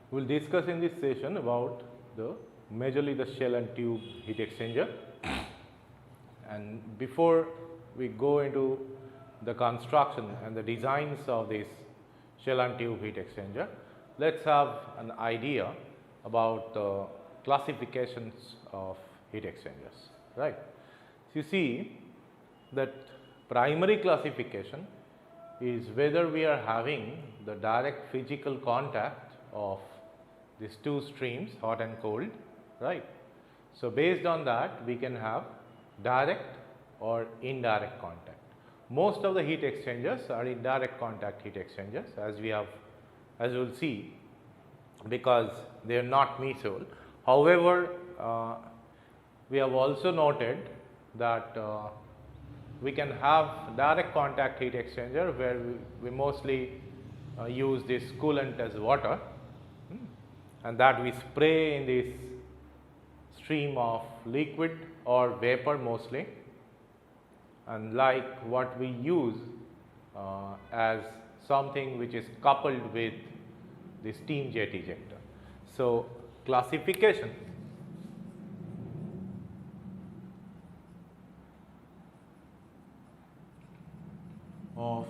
We will discuss in this session about the majorly the shell and tube heat exchanger. And before we go into the construction and the designs of this shell and tube heat exchanger, let us have an idea about the classifications of heat exchangers, right. So, you see that primary classification is whether we are having the direct physical contact of these two streams, hot and cold, right. So, based on that we can have direct or indirect contact. Most of the heat exchangers are indirect contact heat exchangers, as we will see, because they are not miscible. However, we have also noted that we can have direct contact heat exchanger where we mostly use this coolant as water, and that we spray in this stream of liquid or vapor mostly, and like what we use as something which is coupled with the steam jet ejector. So, classification of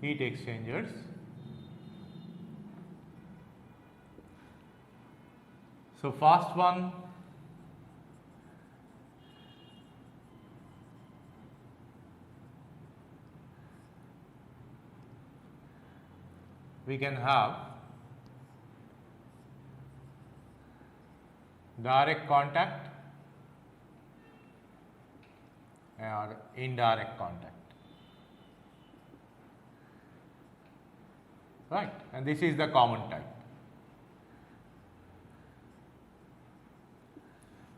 heat exchangers. So, first one, we can have direct contact or indirect contact, right, and this is the common type.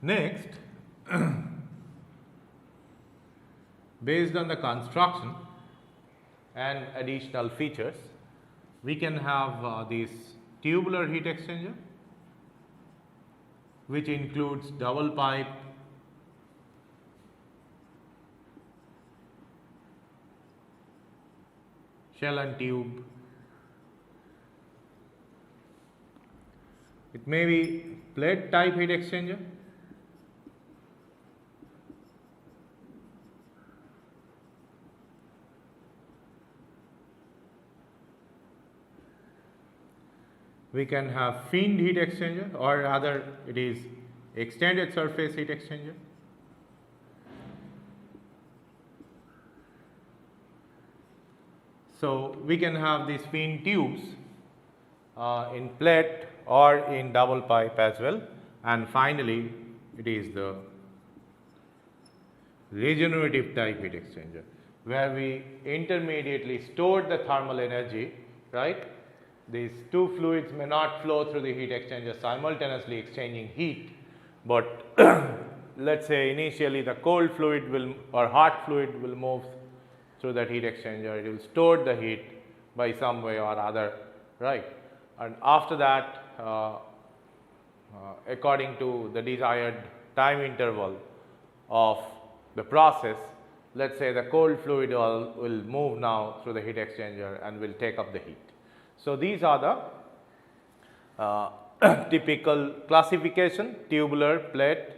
Next, based on the construction and additional features, we can have this tubular heat exchanger, which includes double pipe, shell and tube. It may be plate type heat exchanger, we can have finned heat exchanger, or rather it is extended surface heat exchanger. So, we can have these fin tubes in plate or in double pipe as well, and finally it is the regenerative type heat exchanger, where we intermediately store the thermal energy, right. These two fluids may not flow through the heat exchanger simultaneously exchanging heat, but let us say initially the cold fluid will or hot fluid will move through that heat exchanger, it will store the heat by some way or other, right. And after that, according to the desired time interval of the process, let us say the cold fluid will move now through the heat exchanger and will take up the heat. So, these are the typical classification: tubular, plate,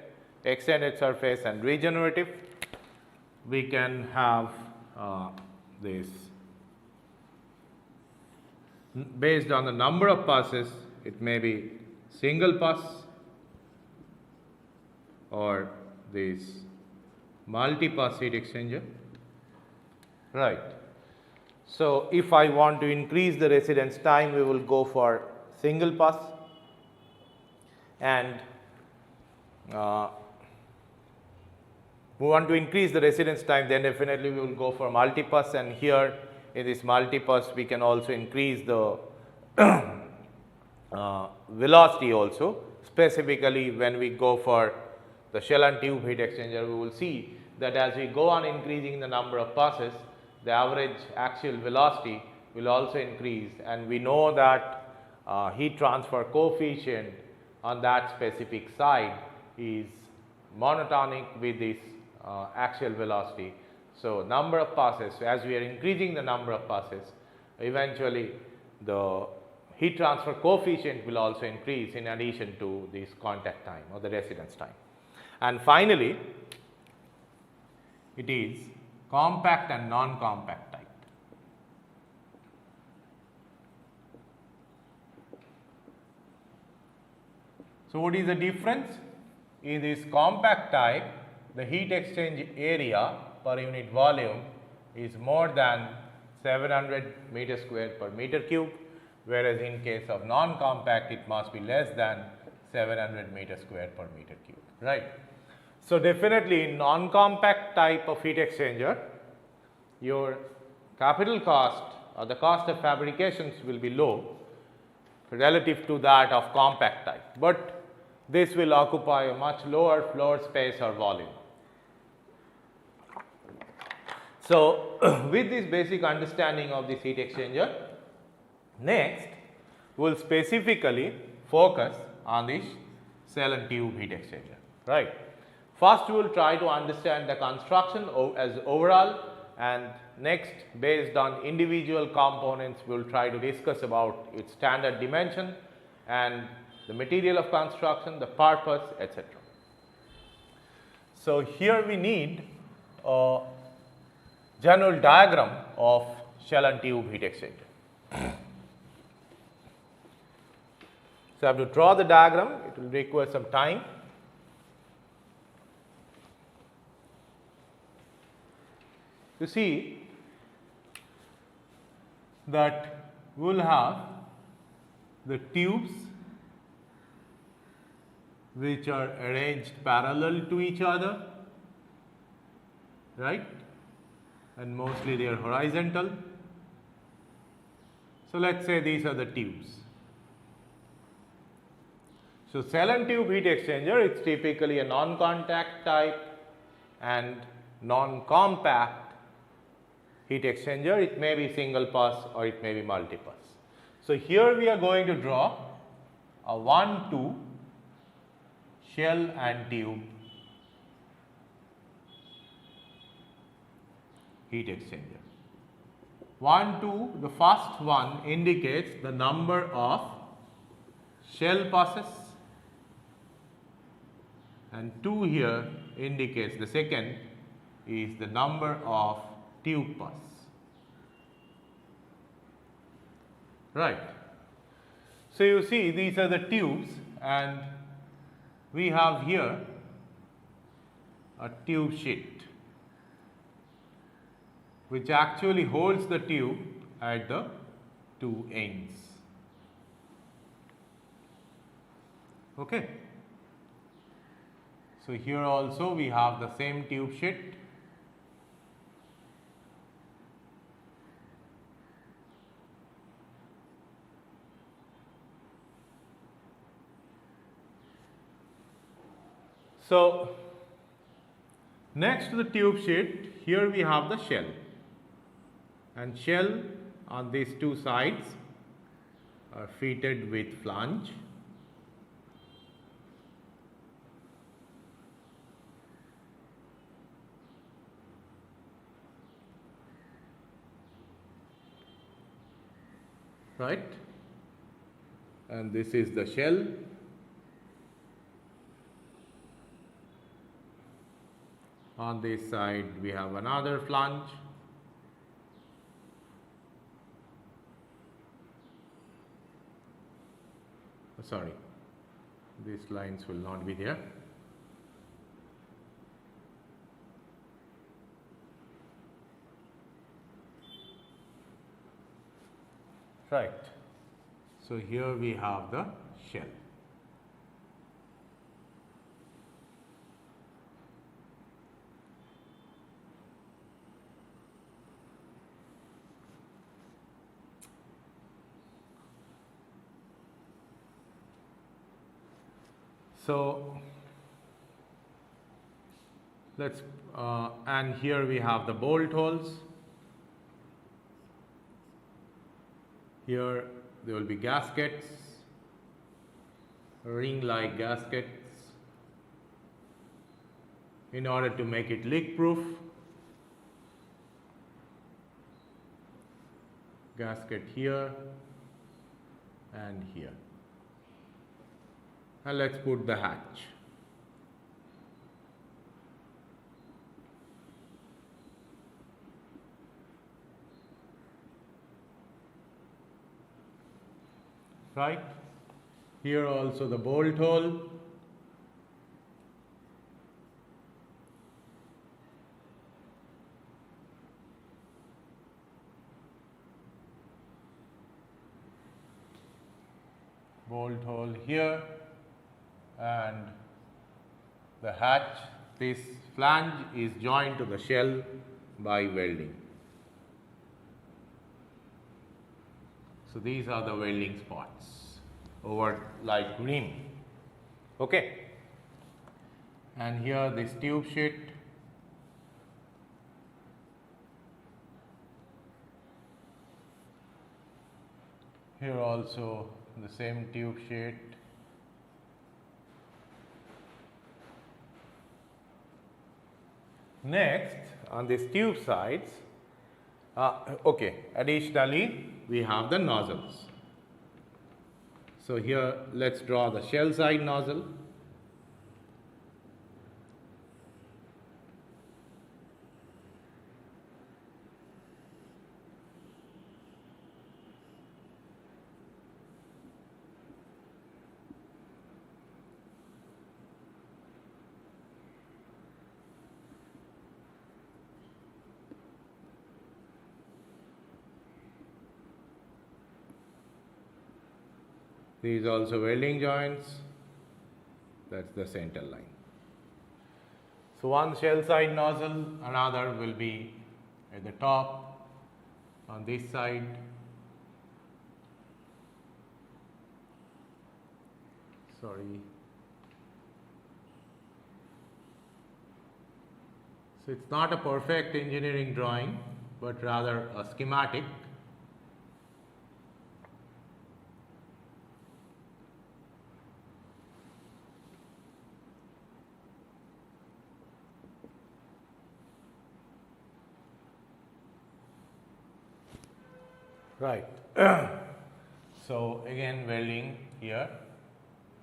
extended surface and regenerative. We can have this based on the number of passes, it may be single pass or this multi-pass heat exchanger, right. So, if I want to increase the residence time, we will go for single pass, and we want to increase the residence time, then definitely we will go for multi-pass, and here in this multi-pass we can also increase the velocity also. Specifically when we go for the shell and tube heat exchanger, we will see that as we go on increasing the number of passes, the average axial velocity will also increase, and we know that heat transfer coefficient on that specific side is monotonic with this axial velocity. So, number of passes, as we are increasing the number of passes, eventually the heat transfer coefficient will also increase in addition to this contact time or the residence time. And finally, it is compact and non-compact type. So, what is the difference? In this compact type, the heat exchange area per unit volume is more than 700 meter square per meter cube, whereas in case of non-compact it must be less than 700 meter square per meter cube, right. So, definitely in non-compact type of heat exchanger, your capital cost or the cost of fabrications will be low relative to that of compact type, but this will occupy a much lower floor space or volume. So, with this basic understanding of this heat exchanger, next we will specifically focus on this cell and tube heat exchanger, right. First we will try to understand the construction as overall, and next based on individual components we will try to discuss about its standard dimension and the material of construction, the purpose, etc. So, here we need a general diagram of shell and tube heat exchanger. So, I have to draw the diagram, it will require some time. You see that we will have the tubes which are arranged parallel to each other, right, and mostly they are horizontal. So, let us say these are the tubes. So, cell and tube heat exchanger, it is typically a non-contact type and non-compact heat exchanger. It may be single pass or it may be multi-pass. So, here we are going to draw a 1-2 shell and tube heat exchanger. 1-2, the first one indicates the number of shell passes, and 2 here indicates the second is the number of tube pass, right. So, you see these are the tubes and we have here a tube sheet which actually holds the tube at the two ends. Okay. So, here also we have the same tube sheet. So, next to the tube sheet, here we have the shell, and shell on these two sides are fitted with flange. Right, and this is the shell. On this side we have another flange. Sorry, these lines will not be there. Right. So, here we have the shell. So, let us and here we have the bolt holes. Here there will be gaskets, ring like gaskets, in order to make it leak proof. Gasket here, and here. And let's put the hatch. Right? Here also the bolt hole. Bolt hole here, and the hatch. This flange is joined to the shell by welding. So these are the welding spots over light green. Okay. And here this tube sheet. Here also the same tube sheet. Next, on these tube sides, additionally we have the nozzles. So here let's draw the shell side nozzle. These also welding joints, that's the center line. So one shell side nozzle, another will be at the top on this side. Sorry. So it's not a perfect engineering drawing, but rather a schematic. Right. So again welding here,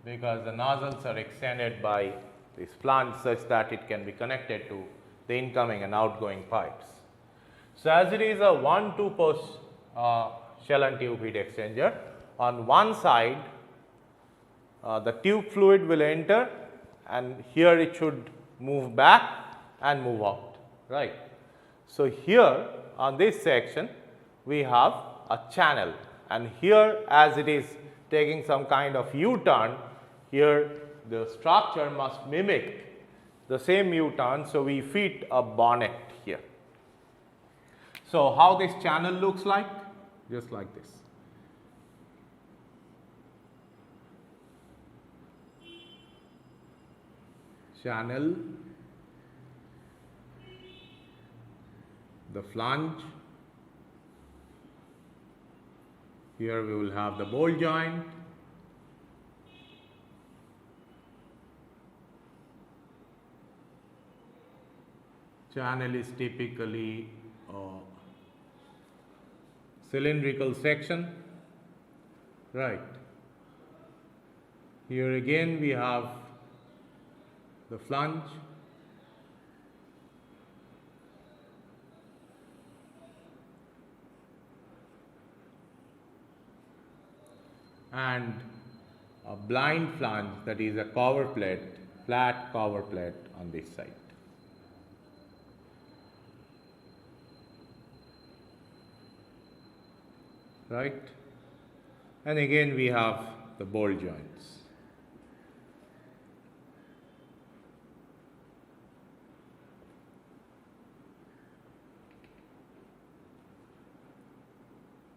because the nozzles are extended by this flange such that it can be connected to the incoming and outgoing pipes. So as it is a 1-2 push shell and tube heat exchanger, on one side the tube fluid will enter, and here it should move back and move out, right. So here on this section we have a channel, and here as it is taking some kind of U-turn, here the structure must mimic the same U-turn, so we fit a bonnet here. So how this channel looks like? Just like this. Channel, the flange. Here we will have the bolt joint. Channel is typically a cylindrical section, right. Here again we have the flange. And a blind flange, that is a cover plate, flat cover plate on this side. Right? And again we have the bolt joints.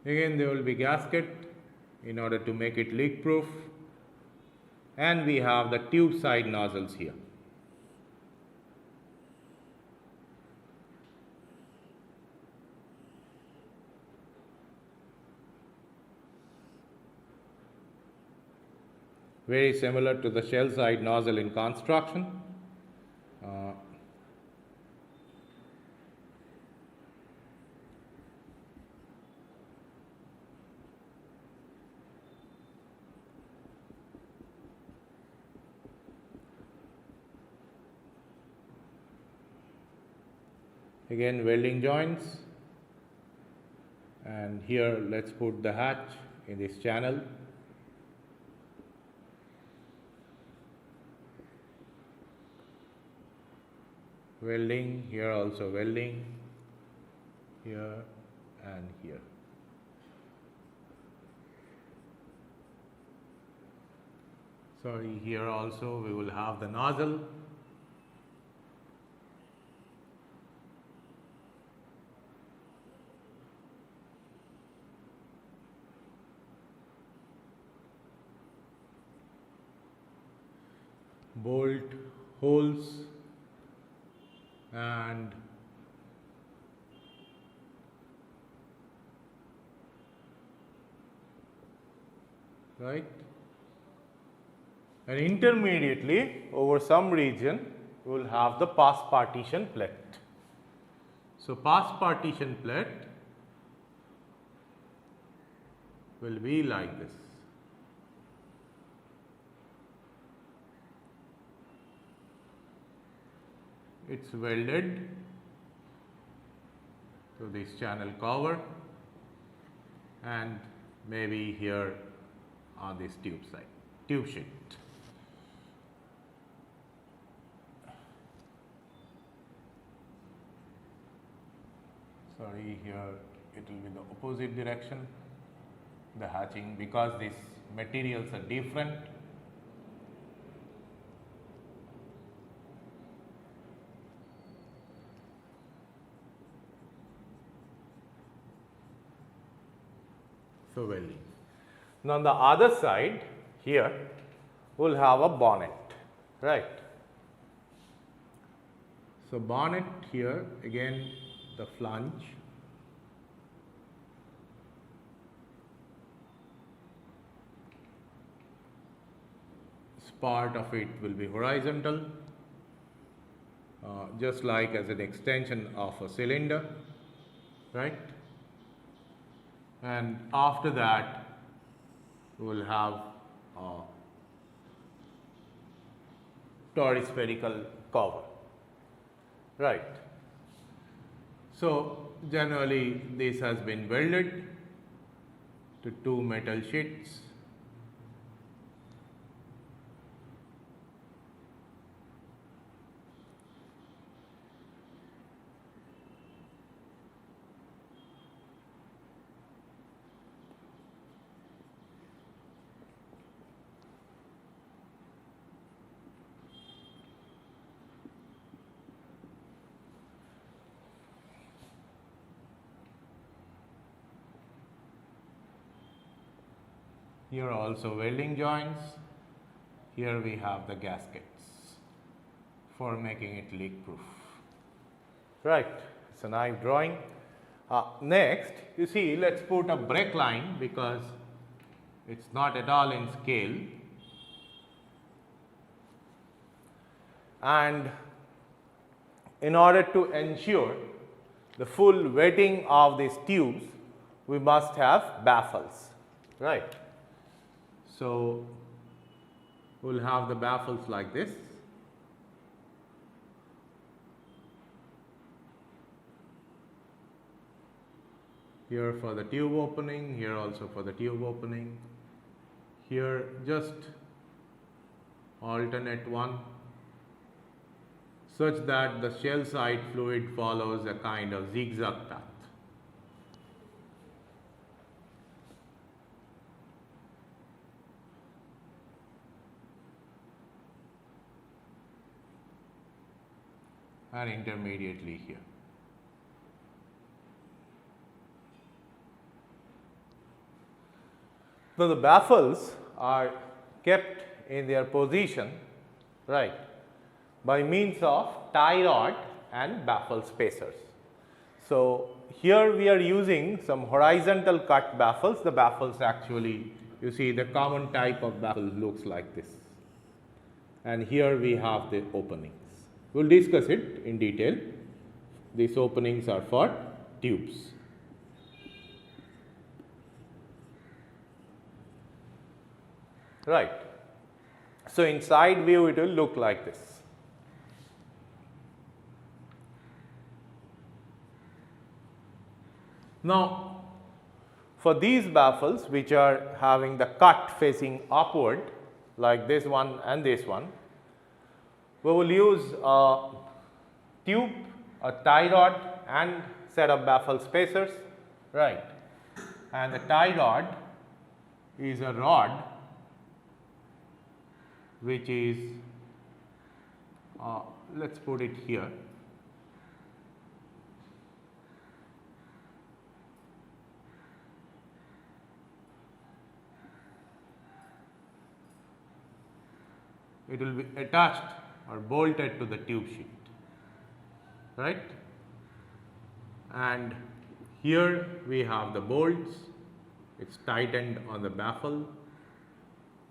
Again there will be gasket in order to make it leak proof, and we have the tube side nozzles here. Very similar to the shell side nozzle in construction. again welding joints, and here let's put the hatch in this channel. Welding, here also welding, here and here. Sorry, here also we will have the nozzle. Bolt holes and right, and intermediately over some region we will have the pass partition plate. So, pass partition plate will be like this. It's welded to this channel cover and maybe here on this tube sheet. Sorry, here it will be the opposite direction, the hatching, because these materials are different. So, welding. Now, on the other side here we will have a bonnet, right. So, bonnet here again the flange, part of it will be horizontal, just like as an extension of a cylinder, right. And after that we will have a toruspherical cover, right. So, generally this has been welded to two metal sheets. Here also welding joints, here we have the gaskets for making it leak proof, right. It is a nice drawing. Next you see, let us put a brake line because it is not at all in scale, and in order to ensure the full wetting of these tubes we must have baffles, right. So, we will have the baffles like this. Here for the tube opening, here also for the tube opening, here just alternate one, such that the shell side fluid follows a kind of zigzag path. And intermediately here. So, the baffles are kept in their position, right, by means of tie rod and baffle spacers. So, here we are using some horizontal cut baffles. The baffles actually, you see the common type of baffle looks like this, and here we have the openings. We will discuss it in detail. These openings are for tubes. Right. So, in side view it will look like this. Now, for these baffles which are having the cut facing upward like this one and this one, we will use a tube, a tie rod and set of baffle spacers, right. And the tie rod is a rod which is, let us put it here. It will be attached or bolted to the tube sheet, right. And here we have the bolts, it is tightened on the baffle,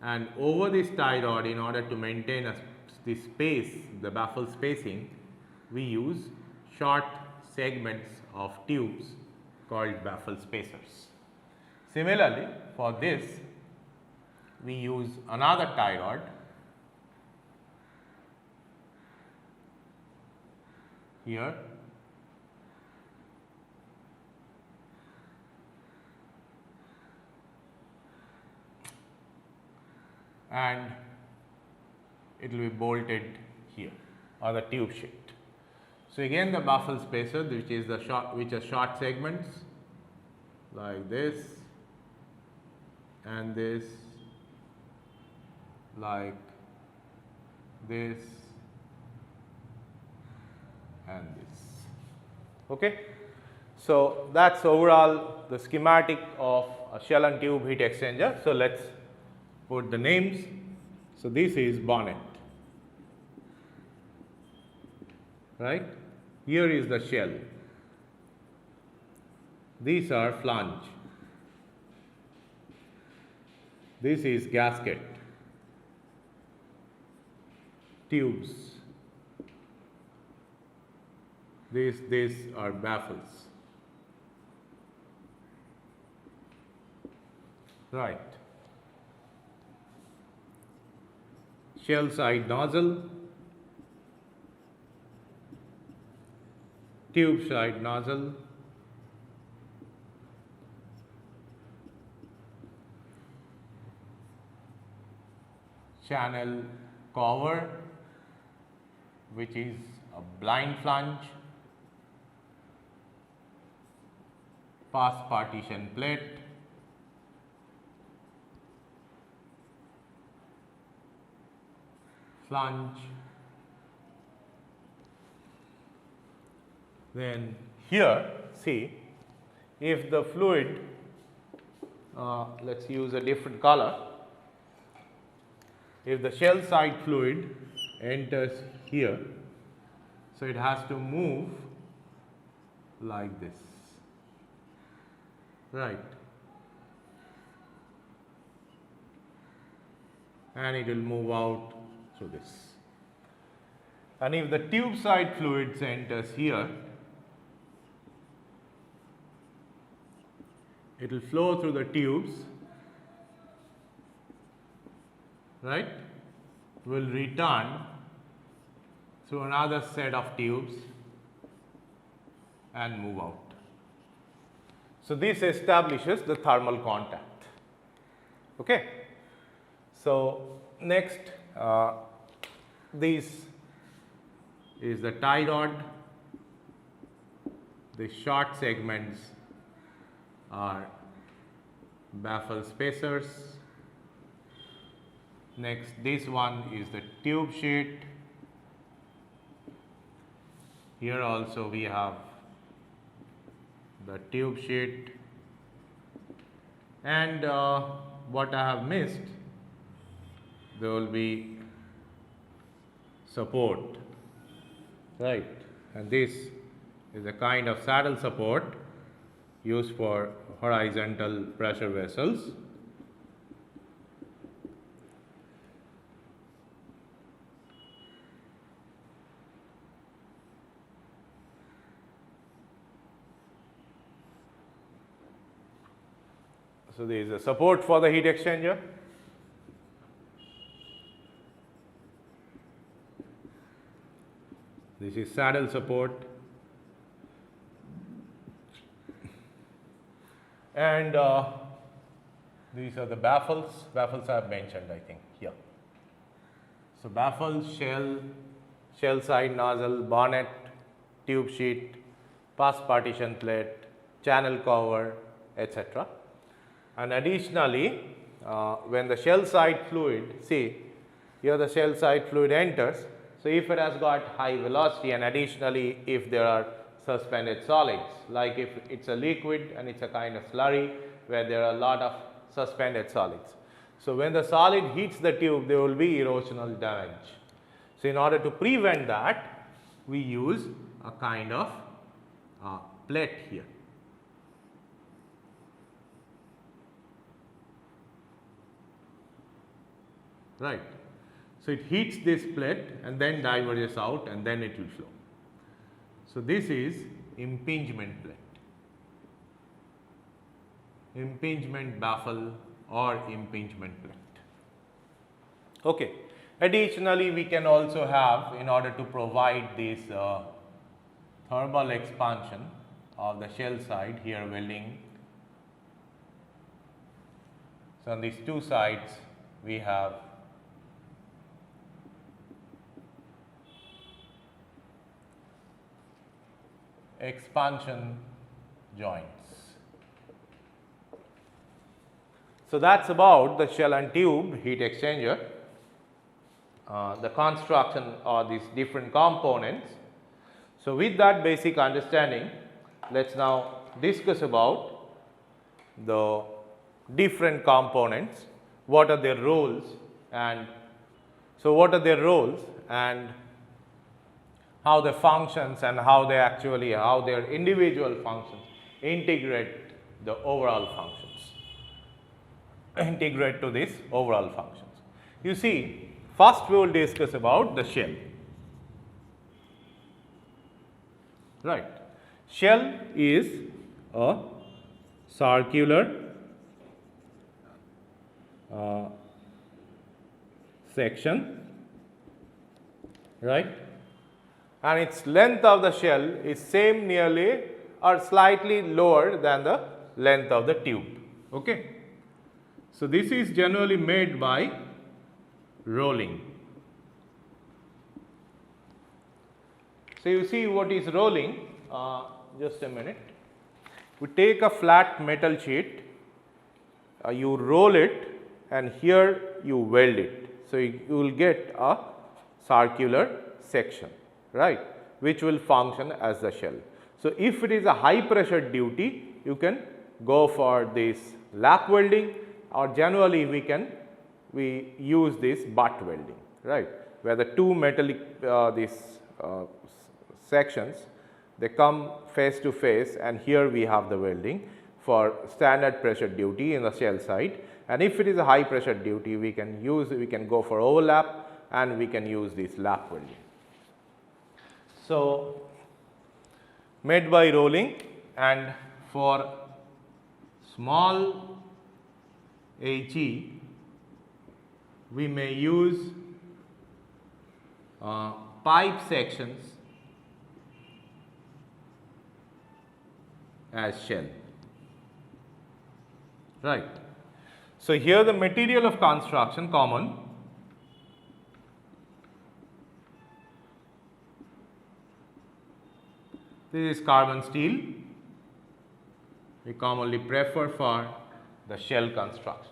and over this tie rod, in order to maintain the space, the baffle spacing, we use short segments of tubes called baffle spacers. Similarly, for this we use another tie rod here, and it will be bolted here on the tube sheet. So again, the baffle spacer, which is the short segments like this and this, like this and this. Okay. So that's overall the schematic of a shell and tube heat exchanger. So let's put the names. So this is bonnet, right. Here is the shell. These are flange. This is gasket, tubes. These are baffles, right. Shell side nozzle, tube side nozzle, channel cover, which is a blind flange, pass partition plate, flange. Then here, see, if the fluid, let us use a different color, if the shell side fluid enters here, so it has to move like this, right, and it will move out through this. And if the tube side fluid enters here, it will flow through the tubes, right, will return through another set of tubes and move out. So this establishes the thermal contact. Okay. So next, this is the tie rod. The short segments are baffle spacers. Next, this one is the tube sheet. Here also we have the tube sheet, and what I have missed, there will be support, right, and this is a kind of saddle support used for horizontal pressure vessels. So there is a support for the heat exchanger. This is saddle support. And these are the baffles. Baffles I have mentioned, I think, here. So baffles, shell side nozzle, bonnet, tube sheet, pass partition plate, channel cover, etc. And additionally, when the shell side fluid, see here the shell side fluid enters. So if it has got high velocity, and additionally if there are suspended solids, like if it's a liquid and it's a kind of slurry where there are a lot of suspended solids. So when the solid hits the tube, there will be erosional damage. So in order to prevent that, we use a kind of plate here. Right. So it hits this plate and then diverges out and then it will flow. So this is impingement plate, impingement baffle or impingement plate. Okay. Additionally, we can also have, in order to provide this thermal expansion of the shell side, here welding. So on these two sides we have expansion joints. So that's about the shell and tube heat exchanger, the construction of these different components. So with that basic understanding, let's now discuss about the different components, what are their roles, and so what are their roles and how the functions and how they actually, how their individual functions integrate the overall functions, integrate to this overall functions. You see, first we will discuss about the shell. Right. Shell is a circular section, right, and its length of the shell is same nearly or slightly lower than the length of the tube. Okay. So this is generally made by rolling. So you see what is rolling, just a minute. We take a flat metal sheet, you roll it and here you weld it. So you will get a circular section, right, which will function as the shell. So if it is a high pressure duty, you can go for this lap welding, or generally we use this butt welding, right, where the two metallic sections, they come face to face, and here we have the welding for standard pressure duty in the shell side. And if it is a high pressure duty, we can go for overlap and we can use this lap welding. So made by rolling, and for small HE we may use pipe sections as shell, right. So here the material of construction common, this is carbon steel, we commonly prefer for the shell construction.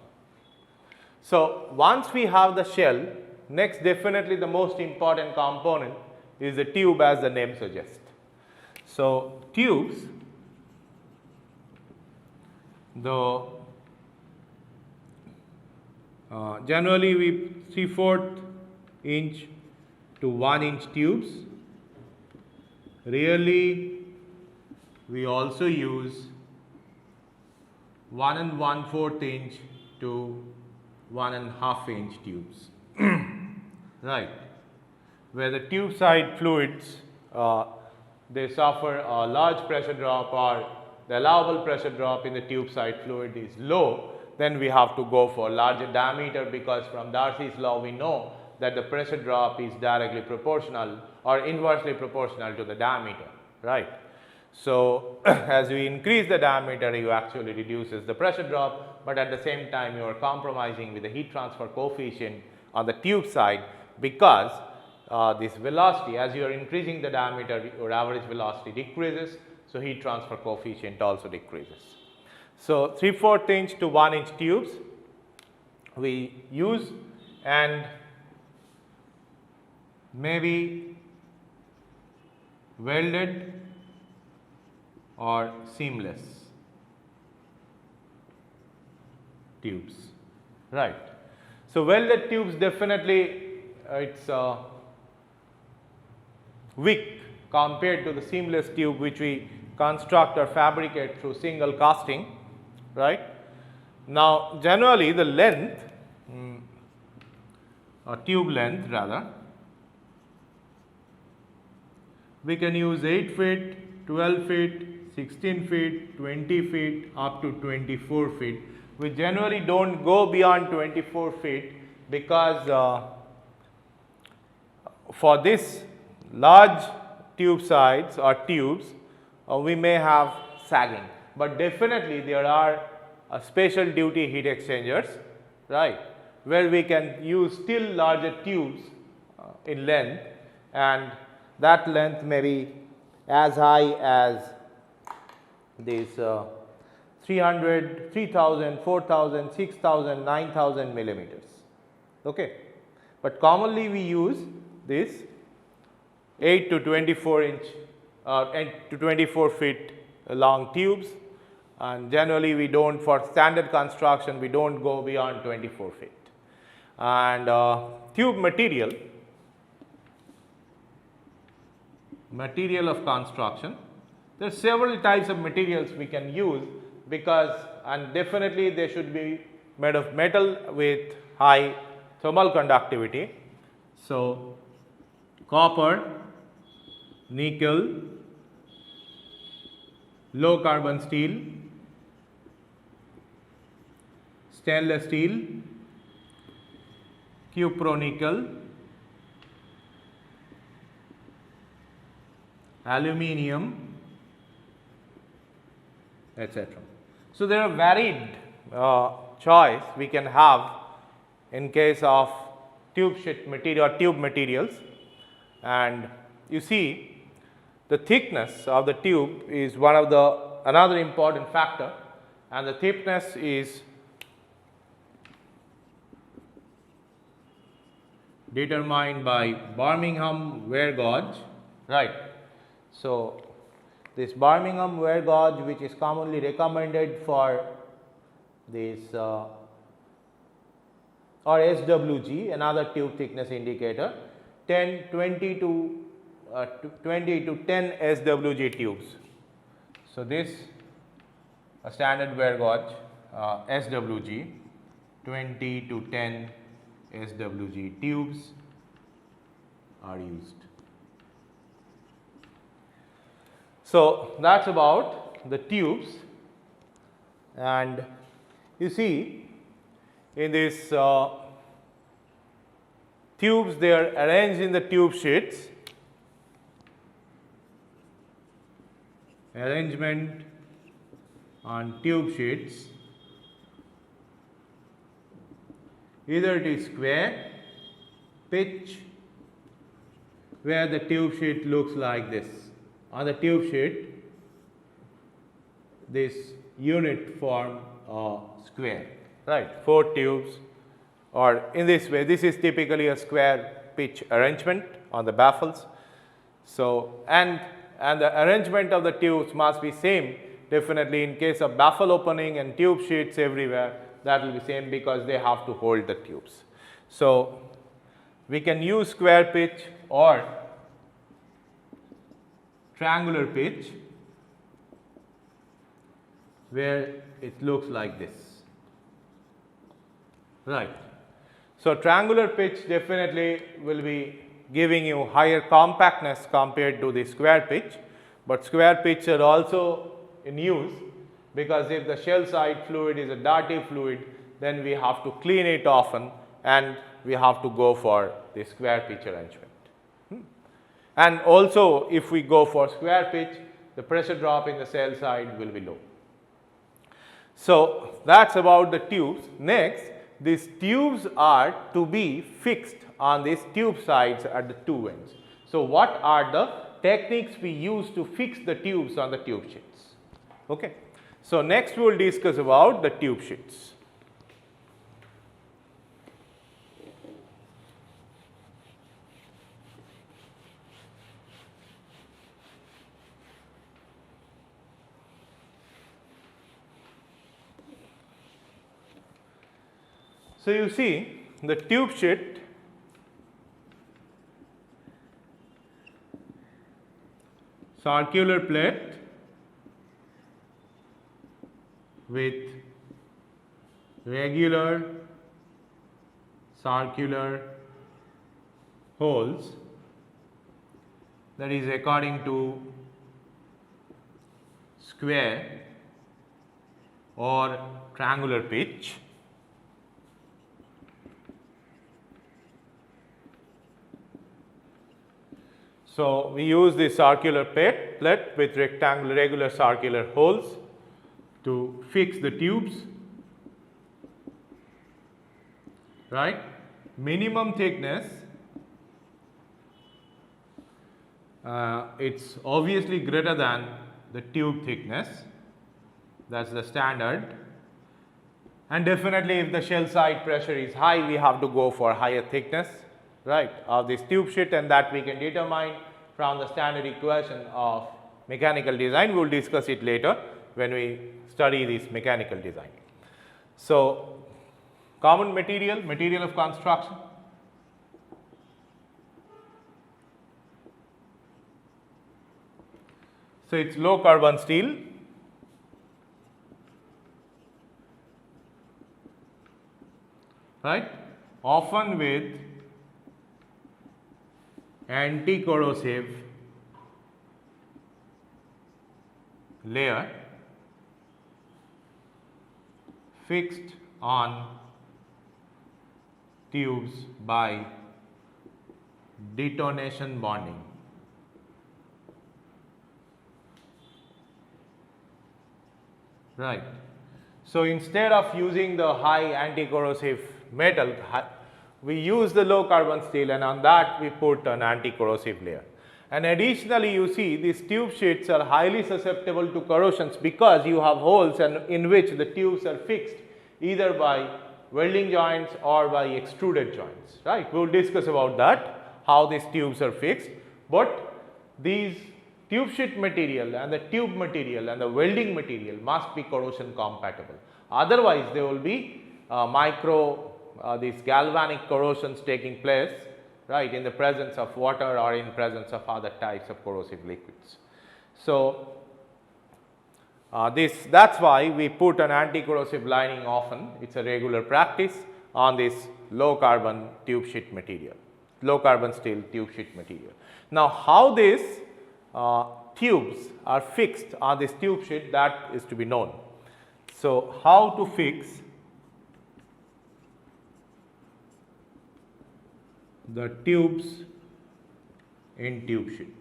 So once we have the shell, next definitely the most important component is the tube, as the name suggests. So tubes, generally we 3/4 inch to 1 inch tubes. Rarely we also use 1 1/4 inch to 1 1/2 inch tubes, right, where the tube side fluids they suffer a large pressure drop, or the allowable pressure drop in the tube side fluid is low, then we have to go for larger diameter, because from Darcy's law we know that the pressure drop is directly proportional or inversely proportional to the diameter, right. So, as you increase the diameter, you actually reduces the pressure drop, but at the same time you are compromising with the heat transfer coefficient on the tube side, because this velocity, as you are increasing the diameter, your average velocity decreases, so heat transfer coefficient also decreases. So, 3/4 inch to 1 inch tubes we use, and maybe welded or seamless tubes, right. So, welded tubes definitely it's weak compared to the seamless tube which we construct or fabricate through single casting, right. Now, generally the length or tube length rather, we can use 8 feet, 12 feet, 16 feet, 20 feet up to 24 feet. We generally do not go beyond 24 feet because for this large tube sides or tubes we may have sagging, but definitely there are special duty heat exchangers, right, where we can use still larger tubes in length, and that length may be as high as these 300, 3000, 4000, 6000, 9000 millimeters. Okay. But commonly we use this 8 to 24 inch 8 to 24 feet long tubes, and generally we do not, for standard construction we do not go beyond 24 feet. And tube material of construction, there are several types of materials we can use, because and definitely they should be made of metal with high thermal conductivity. So, copper, nickel, low carbon steel, stainless steel, cupro-nickel, aluminium, etc. So, there are varied choice we can have in case of tube sheet material or tube materials, and you see the thickness of the tube is one of the another important factor, and the thickness is determined by Birmingham wear gauge, right. So, this Birmingham wear gauge, which is commonly recommended for this or SWG, another tube thickness indicator, 20 to 10 SWG tubes. So, this a standard wear gauge SWG, 20 to 10 SWG tubes are used. So, that is about the tubes, and you see in these tubes they are arranged in the tube sheets. Arrangement on tube sheets, either it is square, pitch, where the tube sheet looks like this. On the tube sheet, this unit form a square, right, 4 tubes, or in this way, this is typically a square pitch arrangement on the baffles. So, and the arrangement of the tubes must be same, definitely in case of baffle opening and tube sheets everywhere, that will be same because they have to hold the tubes. So, we can use square pitch or triangular pitch, where it looks like this, right. So, triangular pitch definitely will be giving you higher compactness compared to the square pitch, but square pitch are also in use, because if the shell side fluid is a dirty fluid, then we have to clean it often and we have to go for the square pitch arrangement. And also if we go for square pitch, the pressure drop in the shell side will be low. So, that is about the tubes. Next, these tubes are to be fixed on these tube sides at the two ends. So, what are the techniques we use to fix the tubes on the tube sheets? Okay. So, next we will discuss about the tube sheets. So, you see the tube sheet circular plate with regular circular holes, that is according to square or triangular pitch. So, we use this circular plate with regular circular holes to fix the tubes, right. Minimum thickness, it is obviously greater than the tube thickness, that is the standard, and definitely if the shell side pressure is high, we have to go for higher thickness, right, of this tube sheet, and that we can determine from the standard equation of mechanical design. We will discuss it later when we study this mechanical design. So, common material of construction. So, it is low carbon steel, right, often with anti-corrosive layer fixed on tubes by detonation bonding. Right. So, instead of using the high anti-corrosive metal, we use the low carbon steel, and on that we put an anti-corrosive layer. And additionally, you see these tube sheets are highly susceptible to corrosions because you have holes and in which the tubes are fixed either by welding joints or by extruded joints, right. We will discuss about that, how these tubes are fixed, but these tube sheet material and the tube material and the welding material must be corrosion compatible. Otherwise, there will be these galvanic corrosions taking place, right, in the presence of water or in presence of other types of corrosive liquids. So, that is why we put an anti-corrosive lining often, it is a regular practice on this low carbon tube sheet material, low carbon steel tube sheet material. Now, how these tubes are fixed on this tube sheet, that is to be known. So, how to fix the tubes in tube sheet.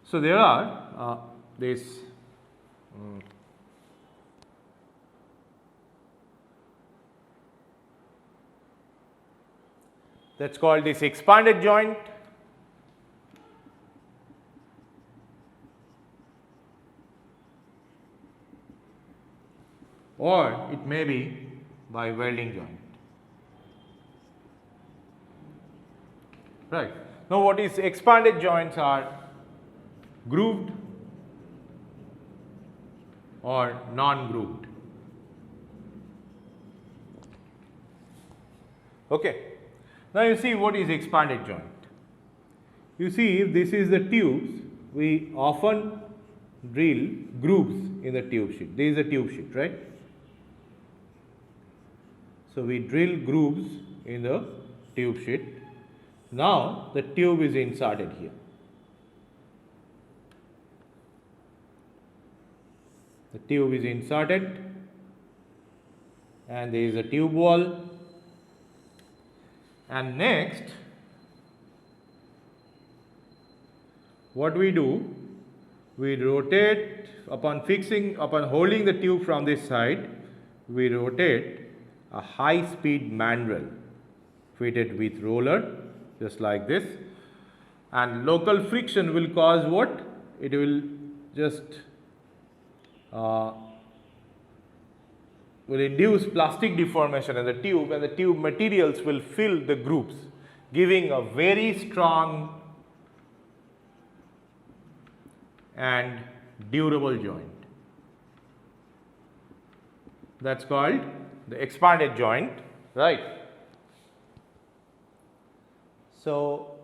So, there are that is called this expanded joint, or it may be by welding joint. Right. Now, what is expanded joints are grooved or non-grooved. Okay. Now, you see what is expanded joint. You see, if this is the tubes, we often drill grooves in the tube sheet. This is the tube sheet, right. So, we drill grooves in the tube sheet. Now, the tube is inserted here. The tube is inserted and there is a tube wall, and next what we do, we rotate upon holding the tube from this side, we rotate a high speed mandrel fitted with roller just like this, and local friction will cause what? It will just will induce plastic deformation in the tube, and the tube materials will fill the grooves, giving a very strong and durable joint. That's called the expanded joint, right? So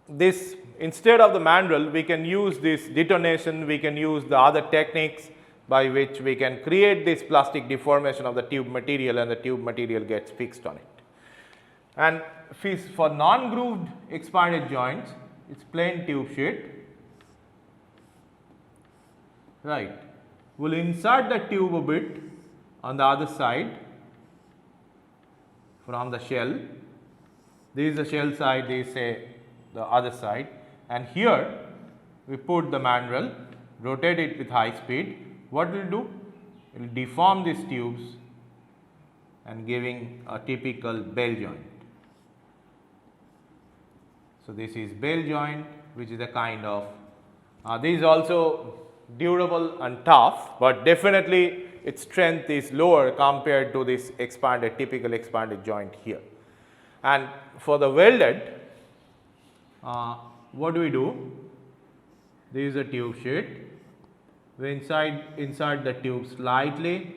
this, instead of the mandrel, we can use this detonation, we can use the other techniques by which we can create this plastic deformation of the tube material, and the tube material gets fixed on it. And for non-grooved expanded joints, it's plain tube sheet, right? We'll insert the tube a bit on the other side from the shell. This is the shell side, this is the other side, and here we put the mandrel, rotate it with high speed. What will do? It will deform these tubes and giving a typical bell joint. So this is bell joint, which is a kind of, this is also durable and tough, but definitely its strength is lower compared to this typical expanded joint here. And for the welded, what do we do? This is a tube sheet. We insert the tube slightly,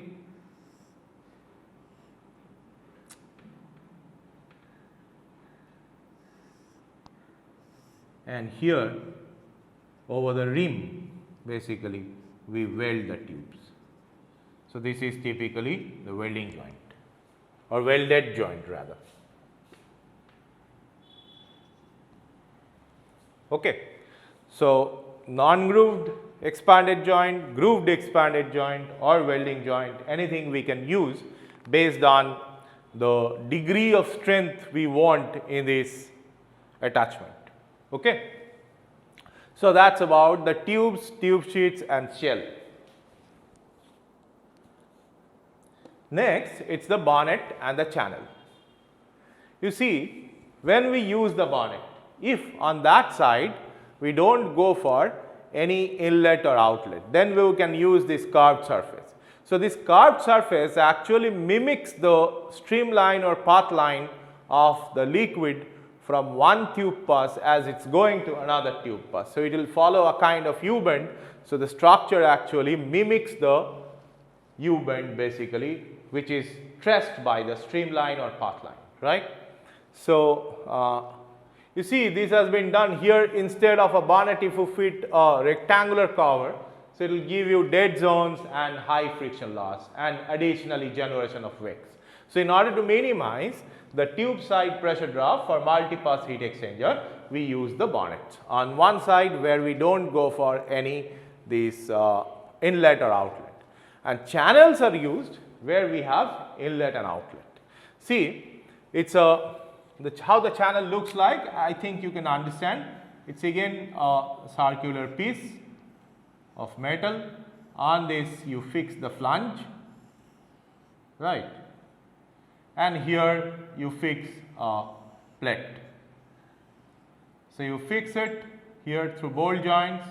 and here over the rim basically we weld the tubes. So this is typically the welding joint, or welded joint rather. Okay. So non-grooved expanded joint, grooved expanded joint, or welding joint, anything we can use based on the degree of strength we want in this attachment. Okay. So that's about the tubes, tube sheets, and shell. Next, it's the bonnet and the channel. You see, when we use the bonnet, if on that side we don't go for any inlet or outlet, then we can use this curved surface. So this curved surface actually mimics the streamline or path line of the liquid from one tube pass as it's going to another tube pass. So it will follow a kind of U-bend. So the structure actually mimics the U-bend basically, which is traced by the streamline or path line, right? So you see, this has been done here. Instead of a bonnet, if you fit a rectangular cover, so it will give you dead zones and high friction loss, and additionally generation of wicks. So in order to minimize the tube side pressure drop for multi-pass heat exchanger, we use the bonnet on one side where we don't go for any this inlet or outlet, and channels are used where we have inlet and outlet. See, it's how the channel looks like, I think you can understand. It's again a circular piece of metal. On this you fix the flange, right, and here you fix a plate. So you fix it here through bolt joints,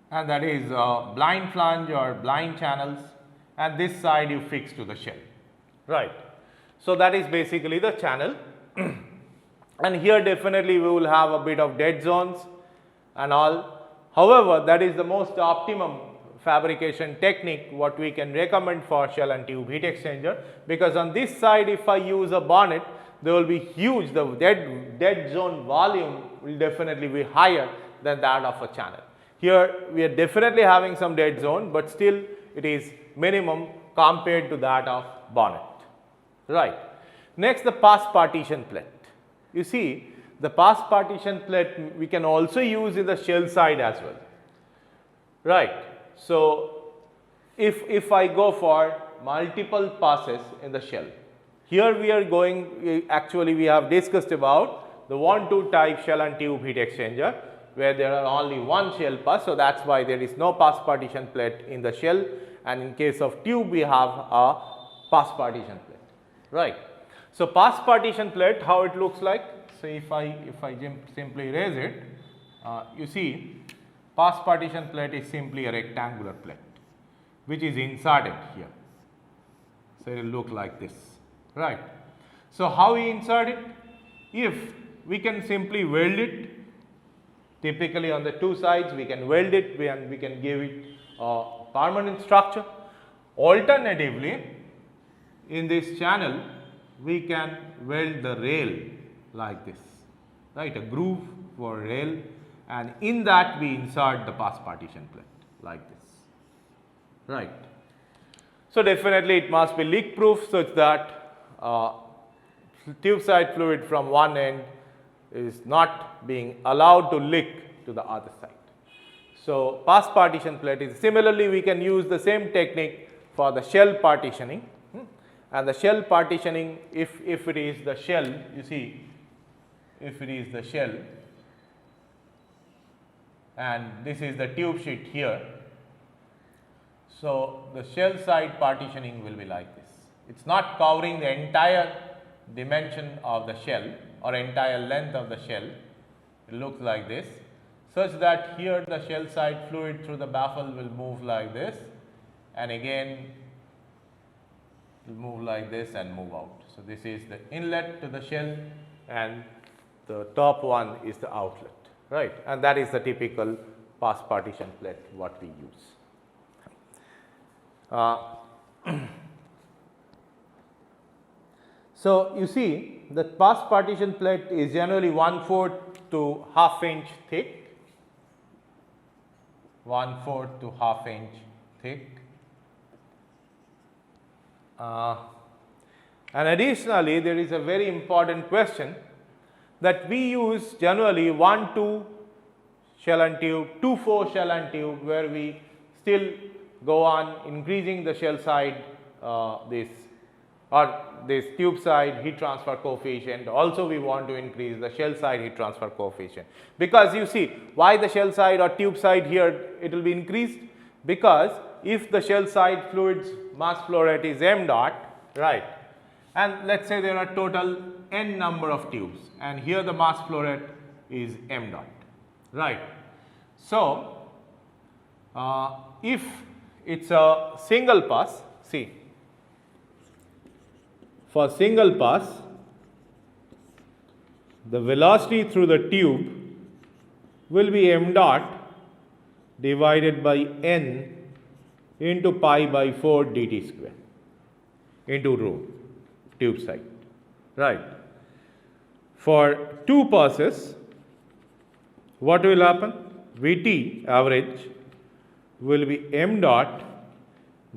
and that is blind flange or blind channels, and this side you fix to the shell. Right. So that is basically the channel. And here definitely we will have a bit of dead zones and all. However, that is the most optimum fabrication technique what we can recommend for shell and tube heat exchanger, because on this side if I use a bonnet, there will be huge, the dead zone volume will definitely be higher than that of a channel. Here we are definitely having some dead zone, but still it is minimum compared to that of bonnet. Right. Next, the pass partition plate. You see, the pass partition plate we can also use in the shell side as well. Right. So if I go for multiple passes in the shell, here we are going, actually we have discussed about the 1-2 type shell and tube heat exchanger, where there are only one shell pass. So, that is why there is no pass partition plate in the shell, and in case of tube we have a pass partition plate, right. So, pass partition plate, how it looks like? So, if I simply erase it, you see pass partition plate is simply a rectangular plate which is inserted here. So, it will look like this, right. So, how we insert it? If we can simply weld it, typically on the two sides we can weld it and we can give it a permanent structure. Alternatively, in this channel we can weld the rail like this, right, a groove for rail, and in that we insert the pass partition plate like this, right. So, definitely it must be leak proof such that tube side fluid from one end is not being allowed to leak to the other side. So, pass partition plate is similarly we can use the same technique for the shell partitioning, and the shell partitioning, if it is the shell, you see, if it is the shell and this is the tube sheet here. So, the shell side partitioning will be like this. It is not covering the entire dimension of the shell or entire length of the shell. It looks like this, such that here the shell side fluid through the baffle will move like this, and again will move like this and move out. So, this is the inlet to the shell and the top one is the outlet, right, and that is the typical pass partition plate what we use. So, you see the pass partition plate is generally 1/4 to half inch thick, 1/4 to half inch thick, and additionally there is a very important question that we use generally 1-2 shell and tube, 2-4 shell and tube, where we still go on increasing the shell side this tube side heat transfer coefficient. Also we want to increase the shell side heat transfer coefficient, because you see why the shell side or tube side here it will be increased, because if the shell side fluid's mass flow rate is m dot, right, and let us say there are total n number of tubes and here the mass flow rate is m dot, right. So, if it is a single pass, see, for single pass the velocity through the tube will be m dot divided by n into pi by 4 dt square into rho tube side, right. For two passes what will happen? Vt average will be m dot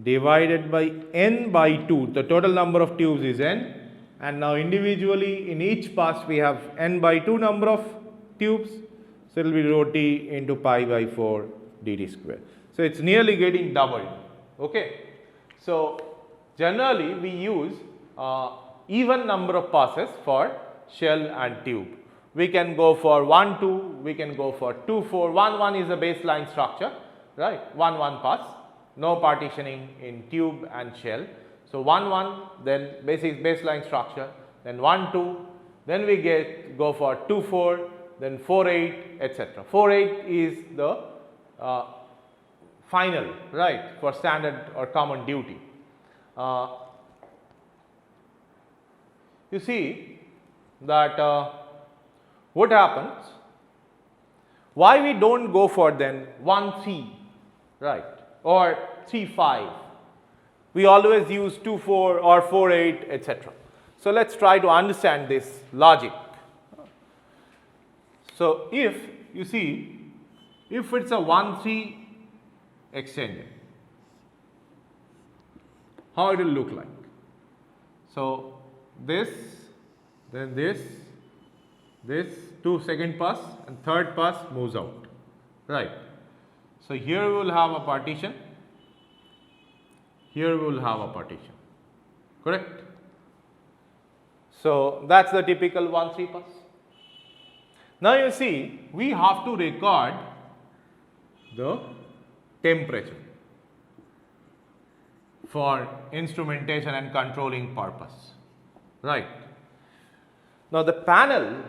divided by n by 2, the total number of tubes is n, and now individually in each pass we have n by 2 number of tubes. So, it will be rho t into pi by 4 dt square. So, it is nearly getting doubled. Okay. So, generally we use even number of passes for shell and tube. We can go for 1-2, we can go for 2-4, 1-1 is a baseline structure, right, 1-1 pass, no partitioning in tube and shell. So, 1-1 then basic baseline structure, then 1-2, then we go for 2-4, then 4-8, etc. 4-8 is the final, right, for standard or common duty. You see that what happens, why we do not go for then 1-3, right, or 3-5, we always use 2-4 or 4-8, etc. So, let us try to understand this logic. So, if you see, if it is a 1-3 exchanger, how it will look like? So, this, then this, 2 second pass and third pass moves out, right. So, here we will have a partition, here we will have a partition, correct. So, that is the typical 1-3 pass, Now you see, we have to record the temperature for instrumentation and controlling purpose, right. Now the panel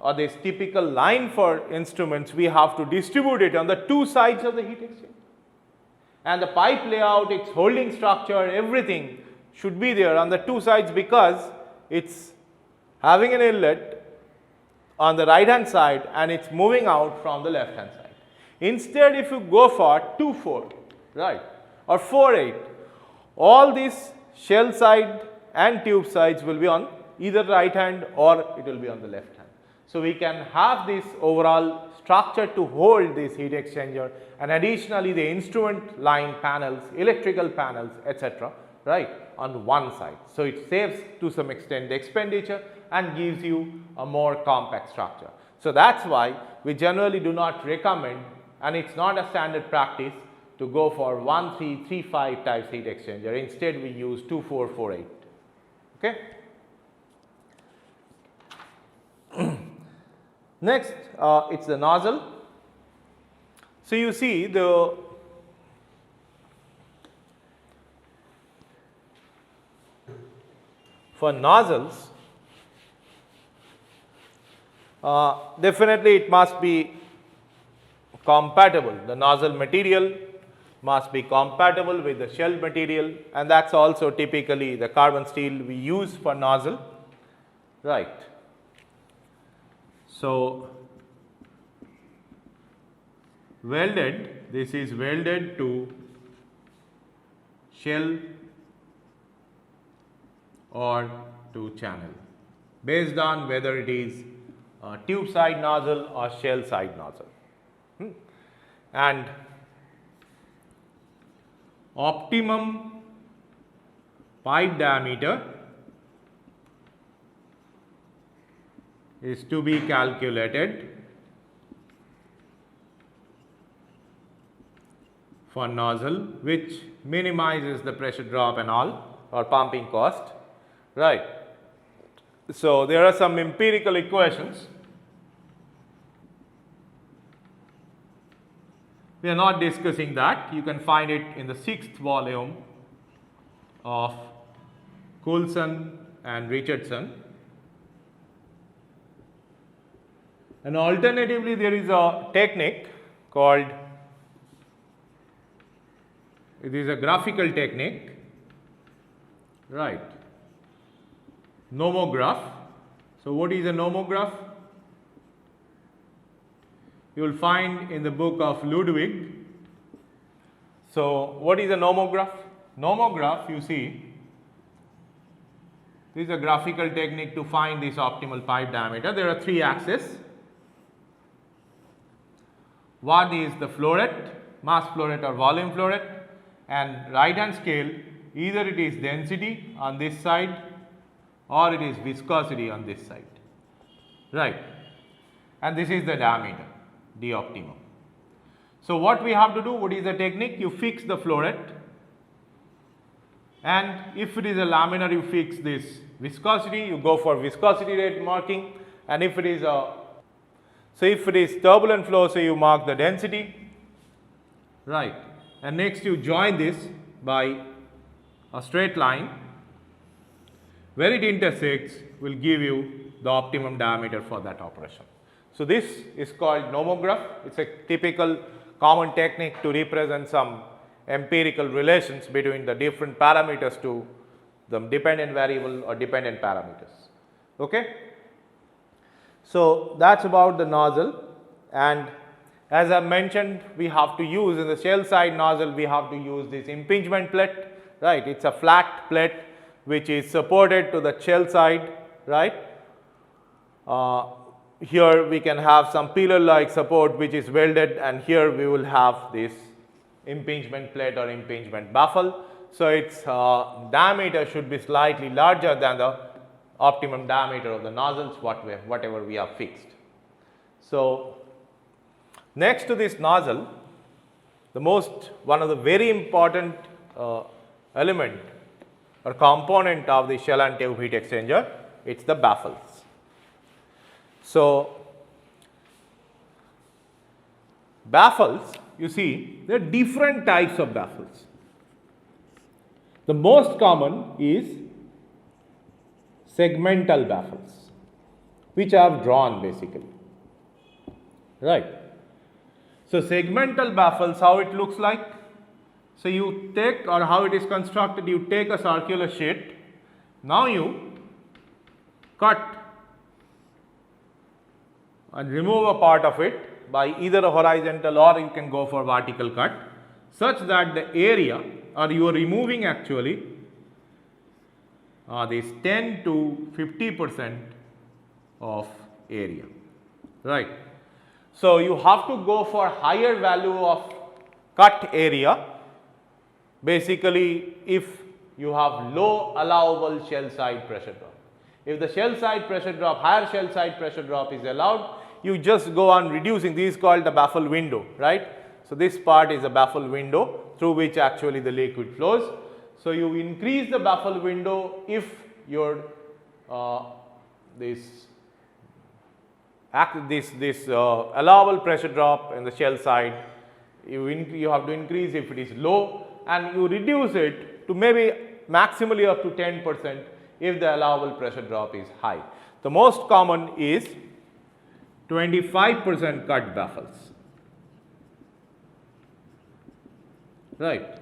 or this typical line for instruments, we have to distribute it on the two sides of the heat exchanger, and the pipe layout, its holding structure, everything should be there on the two sides, because it's having an inlet on the right hand side and it's moving out from the left hand side. Instead, if you go for 2-4, right, or 4-8, all these shell side and tube sides will be on either right hand or it will be on the left hand. So we can have this overall structure to hold this heat exchanger, and additionally the instrument line panels, electrical panels, etc., right, on one side. So it saves to some extent the expenditure and gives you a more compact structure. So that's why we generally do not recommend, and it's not a standard practice, to go for 1-3, 3-5 types heat exchanger. Instead we use 2-4, 4-8. Okay. Next, it's the nozzle. So you see the for nozzles, definitely it must be compatible. The nozzle material must be compatible with the shell material, and that's also typically the carbon steel we use for nozzle, right. So welded, this is welded to shell or to channel, based on whether it is tube side nozzle or shell side nozzle. And optimum pipe diameter is to be calculated for nozzle, which minimizes the pressure drop and all, or pumping cost, right. So there are some empirical equations. We are not discussing that. You can find it in the 6th volume of Coulson and Richardson. And alternatively, there is a technique called, it is a graphical technique, right, nomograph. So what is a nomograph? You will find in the book of Ludwig. So what is a nomograph? Nomograph, you see, this is a graphical technique to find this optimal pipe diameter. There are 3 axes. One is the flow rate, mass flow rate or volume flow rate, and right hand scale, either it is density on this side or it is viscosity on this side, right, and this is the diameter, d optimum. So what we have to do, what is the technique? You fix the flow rate, and if it is a laminar, you fix this viscosity, you go for viscosity rate marking, and if it is a, so if it is turbulent flow, so you mark the density, right, and next you join this by a straight line. Where it intersects will give you the optimum diameter for that operation. So this is called nomograph. It's a typical common technique to represent some empirical relations between the different parameters to the dependent variable or dependent parameters. Okay. So that's about the nozzle, and as I mentioned, we have to use in the shell side nozzle, we have to use this impingement plate, right. It's a flat plate which is supported to the shell side, right. Here we can have some pillar like support which is welded, and here we will have this impingement plate or impingement baffle. So its diameter should be slightly larger than the optimum diameter of the nozzles whatever we have fixed. So next to this nozzle, one of the very important element or component of the shell and tube heat exchanger, it's the baffles. So baffles, you see, there are different types of baffles. The most common is segmental baffles, which I have drawn basically, right. So, segmental baffles, how it looks like? So, you take, or how it is constructed, you take a circular sheet, now you cut and remove a part of it by either a horizontal or you can go for vertical cut, such that the area, or you are removing actually this 10 to 50% of area, right. So, you have to go for higher value of cut area basically if you have low allowable shell side pressure drop. If the shell side pressure drop, higher shell side pressure drop is allowed, you just go on reducing. This is called the baffle window, right. So, this part is a baffle window through which actually the liquid flows. So, you increase the baffle window if your allowable pressure drop in the shell side, you have to increase if it is low, and you reduce it to maybe maximally up to 10% if the allowable pressure drop is high. The most common is 25% cut baffles, right.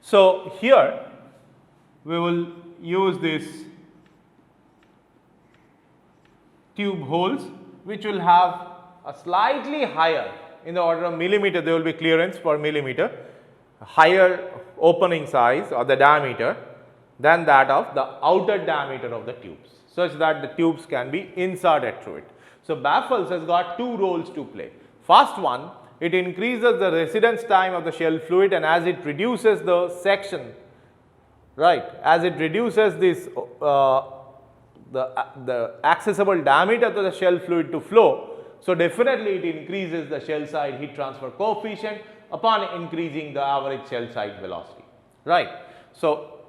So, here we will use this tube holes which will have a slightly higher, in the order of millimeter, there will be clearance per millimeter, higher opening size or the diameter than that of the outer diameter of the tubes, such that the tubes can be inserted through it. So, baffles has got two roles to play. First one, it increases the residence time of the shell fluid, and as it reduces the section, right, as it reduces this the accessible diameter to the shell fluid to flow. So, definitely it increases the shell side heat transfer coefficient upon increasing the average shell side velocity, right. So,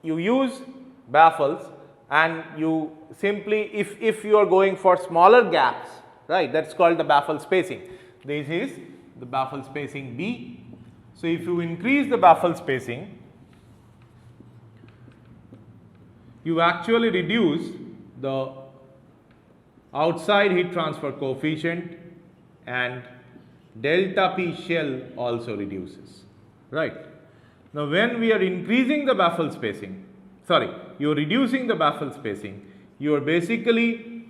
you use baffles and you simply, if you are going for smaller gaps, right, that is called the baffle spacing. This is the baffle spacing B. So, if you increase the baffle spacing, you actually reduce the outside heat transfer coefficient, and delta P shell also reduces, right. Now, when we are increasing the baffle spacing, you are reducing the baffle spacing, you are basically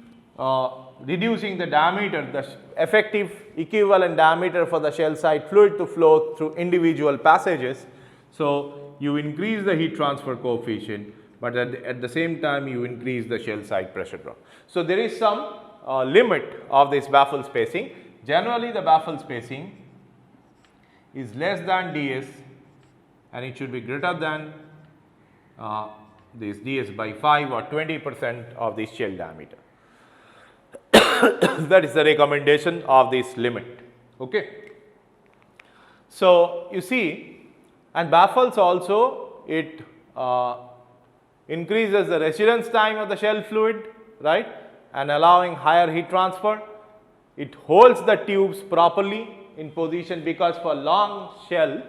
reducing the diameter, the effective equivalent diameter for the shell side fluid to flow through individual passages. So, you increase the heat transfer coefficient, but at the same time you increase the shell side pressure drop. So, there is some limit of this baffle spacing. Generally, the baffle spacing is less than ds and it should be greater than this ds by 5 or 20% of the shell diameter. That is the recommendation of this limit. Okay. So, you see, and baffles also, it increases the residence time of the shell fluid, right, and allowing higher heat transfer. It holds the tubes properly in position, because for long shell